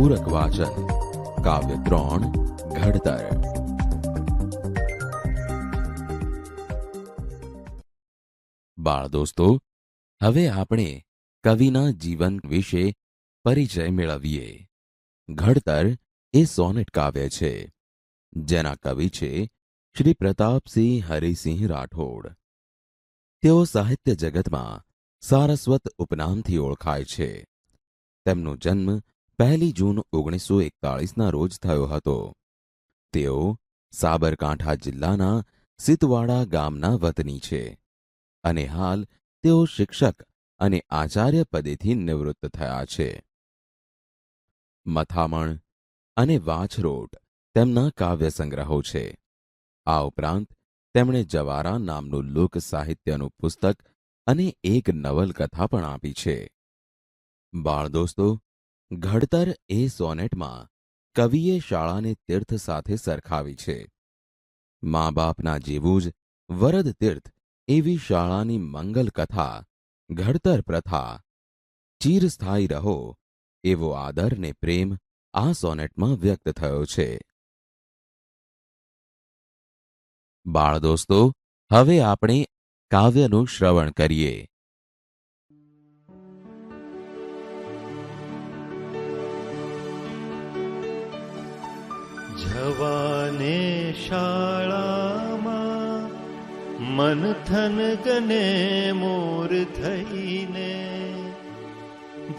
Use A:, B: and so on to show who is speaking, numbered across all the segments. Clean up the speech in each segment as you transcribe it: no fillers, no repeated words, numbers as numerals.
A: પૂરક વાચન કાવ્ય 3 ઘડતર. બાળ દોસ્તો, હવે આપણે કવિના જીવન વિશે પરિચય મેળવીએ. ઘડતર એ સોનેટ કાવ્ય છે, જેના કવિ છે શ્રી પ્રતાપસિંહ હરિસિંહ રાઠોડ. તેઓ સાહિત્ય જગતમાં સારસ્વત ઉપનામથી ઓળખાય છે. તેમનો જન્મ 1 જૂન 1941ના રોજ થયો હતો. તેઓ સાબરકાંઠા જિલ્લાના સિતવાડા ગામના વતની છે અને હાલ તેઓ શિક્ષક અને આચાર્ય પદેથી નિવૃત્ત થયા છે. મથામણ અને વાછરોટ તેમના કાવ્ય સંગ્રહો છે. આ ઉપરાંત તેમણે જવારા નામનું લોક સાહિત્યનું પુસ્તક અને એક નવલકથા પણ આપી છે. બાળ દોસ્તો, ઘડતર એ સોનેટમાં કવિએ શાળાને તીર્થ સાથે સરખાવી છે. મા બાપના જેવું જ વરદ તીર્થ એવી શાળાની મંગલ કથા, ઘડતર પ્રથા, ચિરસ્થાયી રહો એવો આદર ને પ્રેમ આ સોનેટમાં વ્યક્ત થયો છે. બાળ દોસ્તો, હવે આપણે કાવ્યનું શ્રવણ કરીએ.
B: જવાને શાળામાં મનથન ગને મોર થઈને,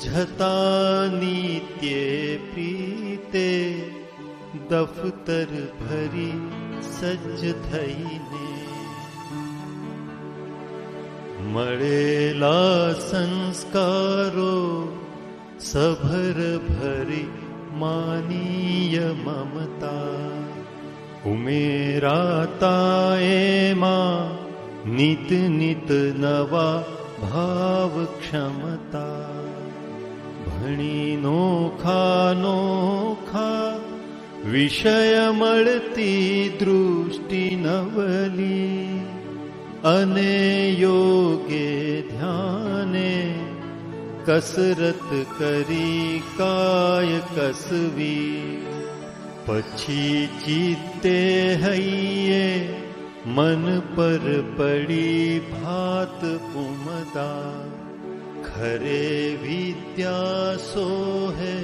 B: જતા નિત્યે પ્રીતે દફતર ભરી સજ્જ થઈને, મળેલા સંસ્કારો સભર ભરી માનીય મમતા, ઉમેરાતા એમાં નિત નિત નવા ભાવ ક્ષમતા, ભણી નોખા નોખા વિષય મળતી દૃષ્ટિ નવલી, અને યોગે ધ્યાને કસરત કરી કાય કસવી, પછી ચિત્તે હૈયે મન પર પડી ભાત ઉમદા, ખરે વિદ્યા સોહે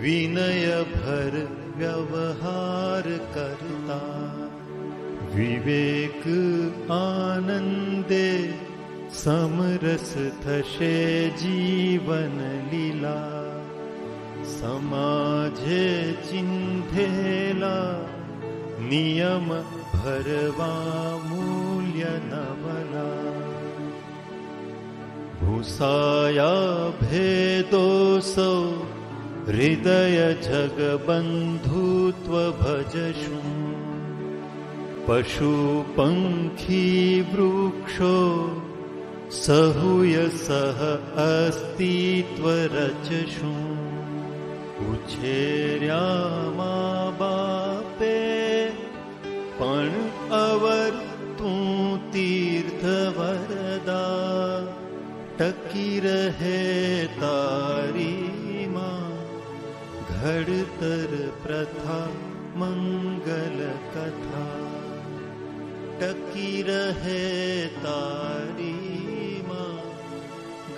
B: વિનય ભર વ્યવહાર કરતા, વિવેક આનંદે સમરસ થશે જીવન લીલા, સમાજે ચિંધેલા નિયમ ભરવા મૂલ્ય નવલા, ભૂસાયા ભેદો સૌ હૃદય જગ બંધુત્વ ભજશું, પશુ પંખી વૃક્ષો સહુય સહ અસ્તિત્વ રચશું, ઉછેર્યા મા બાપે પણ અવર તું તીર્થ વરદા, ટકી રહે તારી માં ઘડતર પ્રથા મંગલ કથા, ટકી રહે તારી માં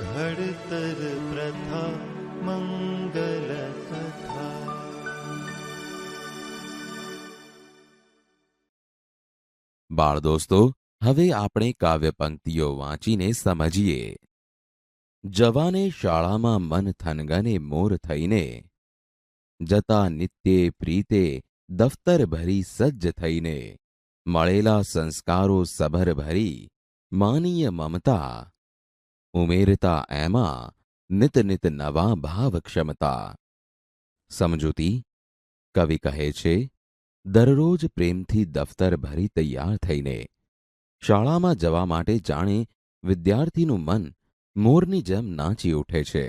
B: ઘડતર પ્રથા મંગલ કથા.
A: બાળ દોસ્તો, હવે આપણે કાવ્ય પંક્તિઓ વાંચીને સમજીએ. જવાને શાળામાં મન થનગને મોર થઈને, જતા નિત્યે પ્રીતે દફતર ભરી સજ્જ થઈને, મળેલા સંસ્કારો સભર ભરી માનીય મમતા, ઉમેરતા એમાં નિત નિત નવા ભાવ ક્ષમતા. સમજૂતી: કવિ કહે છે, દરરોજ પ્રેમથી દફતર ભરી તૈયાર થઈને શાળામાં જવા માટે જાણે વિદ્યાર્થીનું મન મોરની જેમ નાચી ઉઠે છે,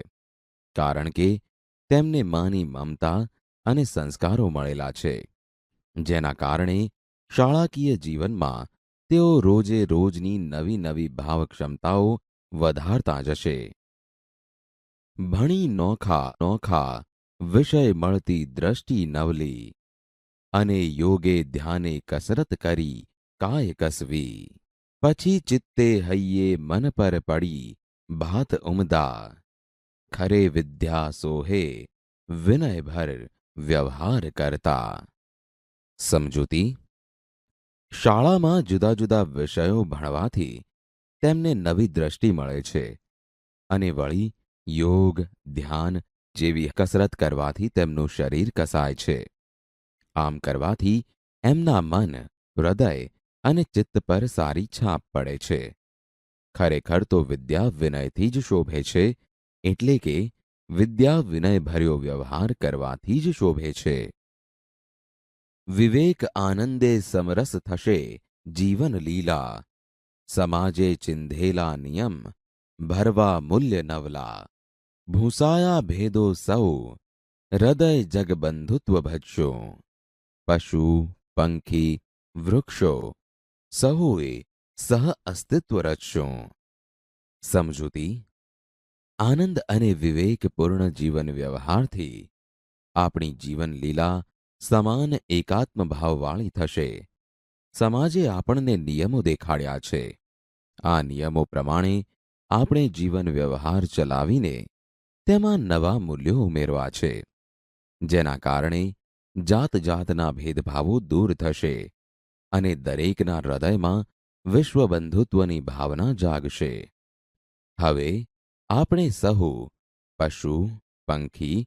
A: કારણ કે તેમને માની મમતા અને સંસ્કારો મળેલા છે, જેના કારણે શાળાકીય જીવનમાં તેઓ રોજે રોજની નવી નવી ભાવક્ષમતાઓ વધારતા જશે. ભણી નોખા નોખા વિષય મળતી દ્રષ્ટિ નવલી, અને યોગે ધ્યાને કસરત કરી કાય કસવી. પછી ચિત્તે હૈયે મન પર પડી ભાત ઉમદા, ખરે વિદ્યા સોહે વિનયભર વ્યવહાર કરતા. સમજૂતી: શાળામાં જુદા જુદા વિષયો ભણવાથી તેમને નવી દ્રષ્ટિ મળે છે અને વળી યોગ, ધ્યાન જેવી કસરત કરવાથી તેમનું શરીર કસાય છે. આમ કરવાથી એમના મન, હૃદય અને ચિત્ત પર સારી છાપ પડે છે. ખરેખર તો વિદ્યા વિનયથી જ શોભે છે, એટલે કે વિદ્યા વિનયભર્યો વ્યવહાર કરવાથી જ શોભે છે. વિવેક આનંદે સમરસ થશે જીવન લીલા, સમાજે ચિંધેલા નિયમ ભરવા મૂલ્ય નવલા. ભૂંસાયા ભેદો સૌ હૃદય જગબંધુત્વ ભજશો, પશુ પંખી વૃક્ષો સહુએ સહ અસ્તિત્વ રચશો. સમજૂતી: આનંદ અને વિવેકપૂર્ણ જીવન વ્યવહારથી આપણી જીવન લીલા સમાન એકાત્મ ભાવવાળી થશે. સમાજે આપણને નિયમો દેખાડ્યા છે. આ નિયમો પ્રમાણે આપણે જીવન વ્યવહાર ચલાવીને તેમાં નવા મૂલ્યો ઉમેરવા છે, જેના કારણે જાત જાતના ભેદભાવો દૂર થશે અને દરેકના હૃદયમાં વિશ્વબંધુત્વની ભાવના જાગશે. હવે આપણે સહુ પશુ, પંખી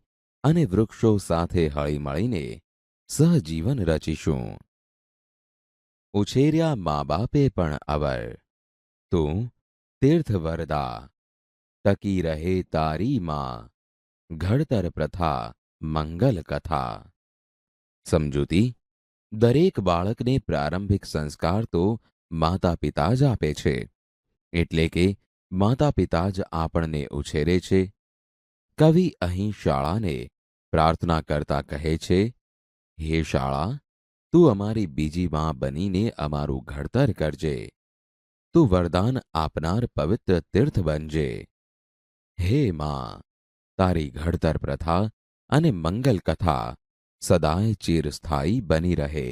A: અને વૃક્ષો સાથે હળીમળીને સહજીવન રચીશું. ઉછેર્યા મા બાપે પણ અવર, તું તીર્થ વરદા, ટકી રહે તારી માં, ઘડતર પ્રથા મંગલ કથા. સમજૂતી: દરેક બાળકને પ્રારંભિક સંસ્કાર તો માતા પિતા જ આપે છે, એટલે કે માતા પિતા જ આપણને ઉછેરે છે. કવિ અહીં શાળાને પ્રાર્થના કરતા કહે છે, હે શાળા, તું અમારી બીજી માં બનીને અમારું ઘડતર કરજે. તું વરદાન આપનાર પવિત્ર તીર્થ બનજે. હે માં, તારી ઘડતર પ્રથા અને મંગલ કથા સદાય ચિરસ્થાયી બની રહે.